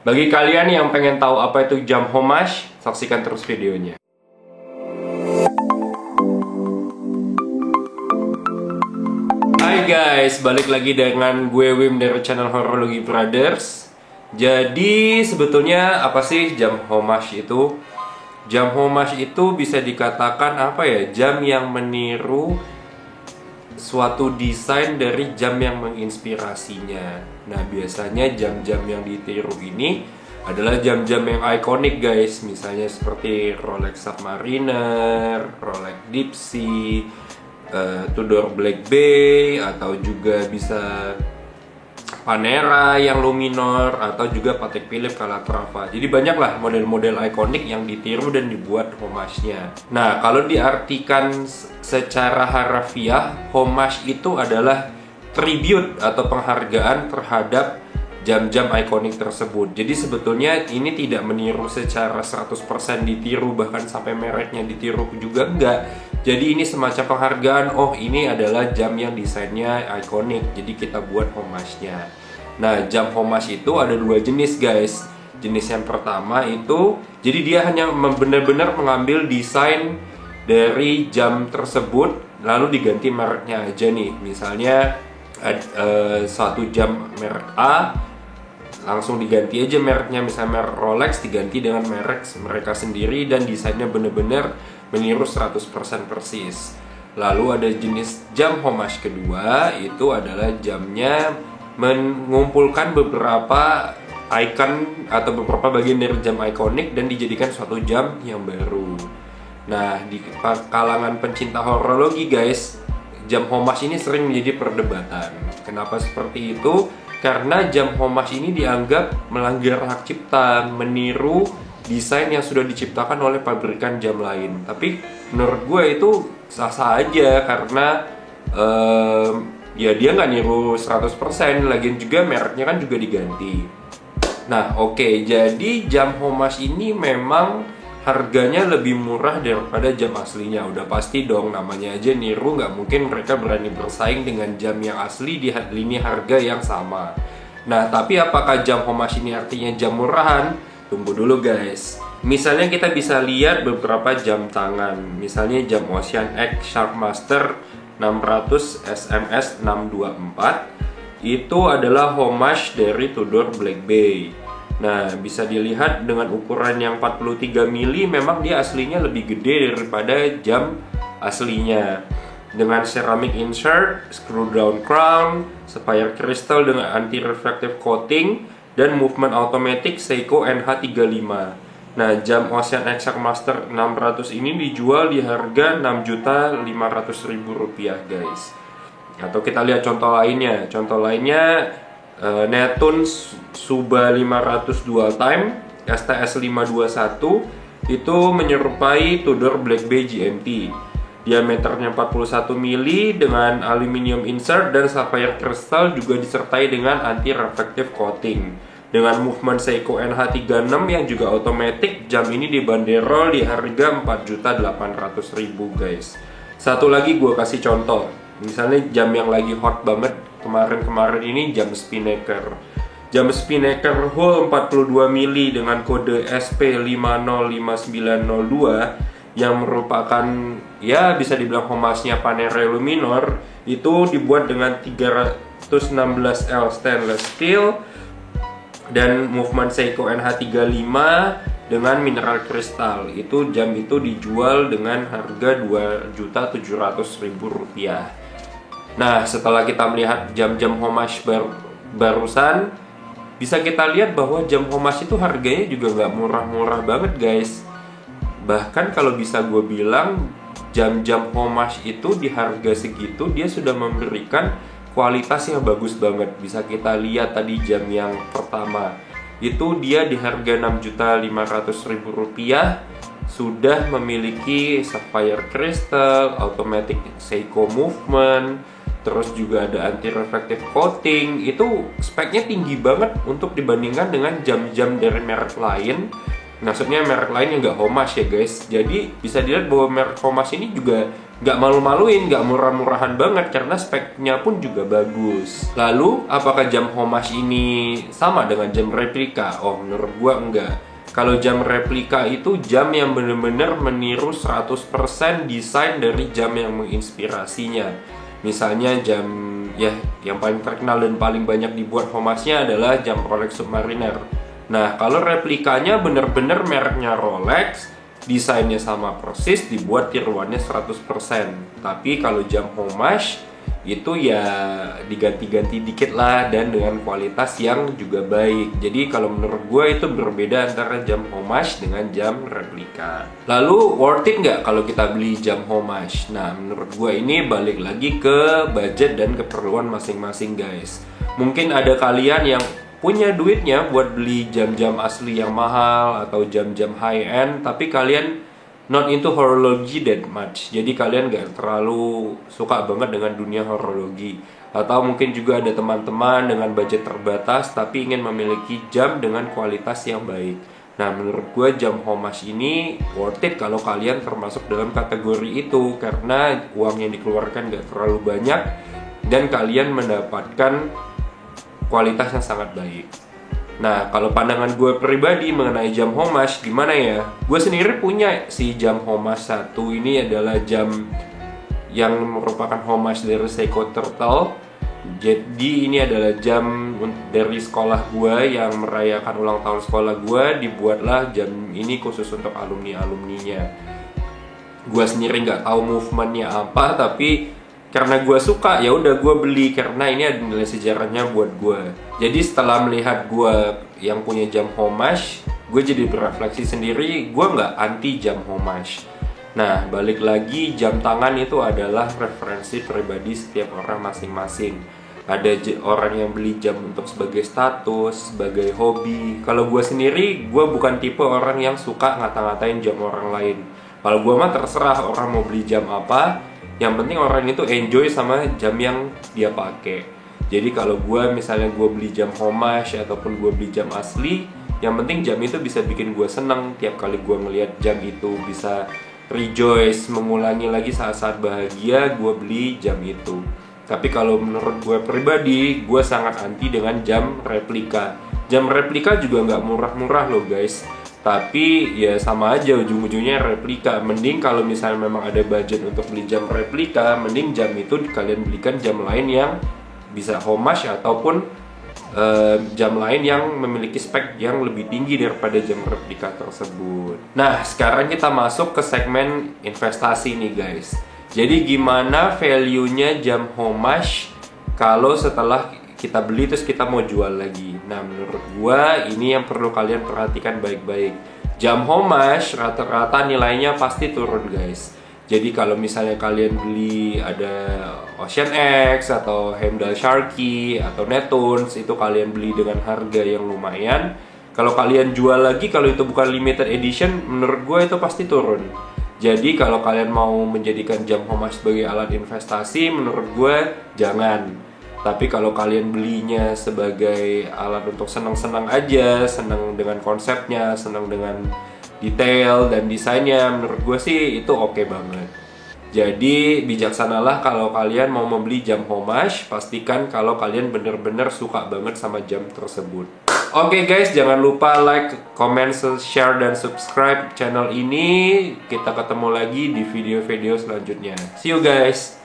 Bagi kalian yang pengen tahu apa itu jam homage, saksikan terus videonya. Hai guys, balik lagi dengan gue Wim dari channel Horologi Brothers. Jadi sebetulnya apa sih jam homage itu? Jam homage itu bisa dikatakan apa ya? Jam yang meniru suatu desain dari jam yang menginspirasinya. Nah, biasanya jam-jam yang ditiru ini adalah jam-jam yang ikonik guys. Misalnya seperti Rolex Submariner, Rolex Deep Sea, Tudor Black Bay, atau juga bisa Panerai yang Luminor, atau juga Patek Philippe Calatrava. Jadi banyaklah model-model ikonik yang ditiru dan dibuat homage-nya. Nah, kalau diartikan secara harfiah, homage itu adalah tribute atau penghargaan terhadap jam-jam ikonik tersebut. Jadi sebetulnya ini tidak meniru secara 100% ditiru, bahkan sampai mereknya ditiru juga enggak. Jadi ini semacam penghargaan, oh ini adalah jam yang desainnya ikonik, jadi kita buat homage-nya. Nah, jam homage itu ada dua jenis guys. Jenis yang pertama itu, jadi dia hanya benar-benar mengambil desain dari jam tersebut, lalu diganti mereknya aja nih. Misalnya satu jam merek A, langsung diganti aja mereknya, misalnya merek Rolex diganti dengan merek mereka sendiri dan desainnya bener-bener meniru 100% persis. Lalu ada jenis jam homage kedua, itu adalah jamnya mengumpulkan beberapa icon atau beberapa bagian dari jam ikonik dan dijadikan suatu jam yang baru. Nah, di kalangan pencinta horologi guys, jam homage ini sering menjadi perdebatan. Kenapa seperti itu? Karena jam homage ini dianggap melanggar hak cipta, meniru desain yang sudah diciptakan oleh pabrikan jam lain. Tapi menurut gue itu sah-sah aja, karena ya dia nggak niru 100%, lagian juga mereknya kan juga diganti. Nah oke, jadi jam homage ini memang harganya lebih murah daripada jam aslinya. Udah pasti dong, namanya aja niru, nggak mungkin mereka berani bersaing dengan jam yang asli di lini harga yang sama. Nah, tapi apakah jam homage ini artinya jam murahan? Tunggu dulu guys. Misalnya kita bisa lihat beberapa jam tangan. Misalnya jam Ocean X Sharpmaster 600 SMS 624. Itu adalah homage dari Tudor Black Bay. Nah, bisa dilihat dengan ukuran yang 43 mili, memang dia aslinya lebih gede daripada jam aslinya. Dengan ceramic insert, screw down crown, sapphire crystal dengan anti-reflective coating, dan movement automatic Seiko NH35. Nah, jam Ocean X Sharpmaster 600 ini dijual di harga Rp6.500.000 guys. Atau kita lihat contoh lainnya. Contoh lainnya Netun Suba 500 Dual Time STS 521 itu menyerupai Tudor Black Bay GMT. Diameternya 41 mili dengan aluminium insert dan sapphire crystal, juga disertai dengan anti-reflective coating. Dengan movement Seiko NH36 yang juga otomatis, jam ini dibanderol di harga Rp4.800.000 guys. Satu lagi gue kasih contoh. Misalnya jam yang lagi hot banget kemarin-kemarin ini, jam Spinnaker. Jam Spinnaker Hull 42 mili dengan kode SP505902 yang merupakan ya bisa dibilang homage-nya Panerai Luminor, itu dibuat dengan 316L stainless steel dan movement Seiko NH35 dengan mineral kristal. Itu jam itu dijual dengan harga Rp2.700.000. Nah, setelah kita melihat jam-jam homage barusan, bisa kita lihat bahwa jam homage itu harganya juga nggak murah-murah banget guys. Bahkan kalau bisa gue bilang, jam-jam homage itu di harga segitu dia sudah memberikan kualitas yang bagus banget. Bisa kita lihat tadi jam yang pertama itu dia di harga Rp6.500.000 sudah memiliki sapphire crystal, automatic Seiko movement, terus juga ada anti-reflective coating. Itu speknya tinggi banget untuk dibandingkan dengan jam-jam dari merek lain. Maksudnya merek lain yang nggak Homage ya guys. Jadi bisa dilihat bahwa merek Homage ini juga nggak malu-maluin, nggak murah-murahan banget karena speknya pun juga bagus. Lalu apakah jam Homage ini sama dengan jam replika? Oh, menurut gua enggak. Kalau jam replika itu jam yang benar-benar meniru 100% desain dari jam yang menginspirasinya. Misalnya jam ya yang paling terkenal dan paling banyak dibuat Homage-nya adalah jam Rolex Submariner. Nah, kalau replikanya bener-bener mereknya Rolex, desainnya sama persis, dibuat tiruannya 100%. Tapi kalau jam Homage itu ya diganti-ganti dikit lah dan dengan kualitas yang juga baik. Jadi kalau menurut gue itu berbeda antara jam Homage dengan jam replika. Lalu worth it nggak kalau kita beli jam Homage? Nah, menurut gue ini balik lagi ke budget dan keperluan masing-masing guys. Mungkin ada kalian yang punya duitnya buat beli jam-jam asli yang mahal atau jam-jam high end, tapi kalian not into horology that much. Jadi kalian gak terlalu suka banget dengan dunia horologi. Atau mungkin juga ada teman-teman dengan budget terbatas tapi ingin memiliki jam dengan kualitas yang baik. Nah, menurut gue jam Homage ini worth it kalau kalian termasuk dalam kategori itu, karena uang yang dikeluarkan gak terlalu banyak dan kalian mendapatkan kualitas yang sangat baik. Nah, kalau pandangan gue pribadi mengenai jam Homage gimana ya? Gue sendiri punya si jam Homage 1. Ini adalah jam yang merupakan homage dari Seiko Turtle. Jadi ini adalah jam dari sekolah gue yang merayakan ulang tahun sekolah gue. Dibuatlah jam ini khusus untuk alumni-alumninya. Gue sendiri nggak tahu movementnya apa, tapi karena gue suka, ya udah gue beli karena ini ada nilai sejarahnya buat gue. Jadi setelah melihat gue yang punya jam Homage, gue jadi berefleksi sendiri, gue nggak anti jam Homage. Nah, balik lagi, jam tangan itu adalah preferensi pribadi setiap orang masing-masing. Ada orang yang beli jam untuk sebagai status, sebagai hobi. Kalau gue sendiri, gue bukan tipe orang yang suka ngata-ngatain jam orang lain. Kalau gue mah terserah orang mau beli jam apa, yang penting orang itu enjoy sama jam yang dia pakai. Jadi kalau gue misalnya gue beli jam Homage ataupun gue beli jam asli, yang penting jam itu bisa bikin gue seneng. Tiap kali gue ngelihat jam itu bisa rejoice, mengulangi lagi saat-saat bahagia, gue beli jam itu. Tapi kalau menurut gue pribadi, gue sangat anti dengan jam replika. Jam replika juga nggak murah-murah loh guys. Tapi ya sama aja ujung-ujungnya replika. Mending kalau misalnya memang ada budget untuk beli jam replika, mending jam itu kalian belikan jam lain yang bisa Homage ataupun jam lain yang memiliki spek yang lebih tinggi daripada jam replika tersebut. Nah, sekarang kita masuk ke segmen investasi nih guys. Jadi gimana value-nya jam Homage kalau setelah kita beli terus kita mau jual lagi. Nah, menurut gua ini yang perlu kalian perhatikan baik-baik. Jam Homage rata-rata nilainya pasti turun guys. Jadi kalau misalnya kalian beli ada Ocean X atau Heimdall Sharky atau Netoons, itu kalian beli dengan harga yang lumayan. Kalau kalian jual lagi, kalau itu bukan limited edition, menurut gua itu pasti turun. Jadi kalau kalian mau menjadikan jam Homage sebagai alat investasi, menurut gua jangan. Tapi kalau kalian belinya sebagai alat untuk senang-senang aja, senang dengan konsepnya, senang dengan detail dan desainnya, menurut gue sih itu oke banget. Jadi bijaksanalah kalau kalian mau membeli jam Homage, pastikan kalau kalian bener-bener suka banget sama jam tersebut. Oke guys, jangan lupa like, comment, share, dan subscribe channel ini. Kita ketemu lagi di video-video selanjutnya. See you guys!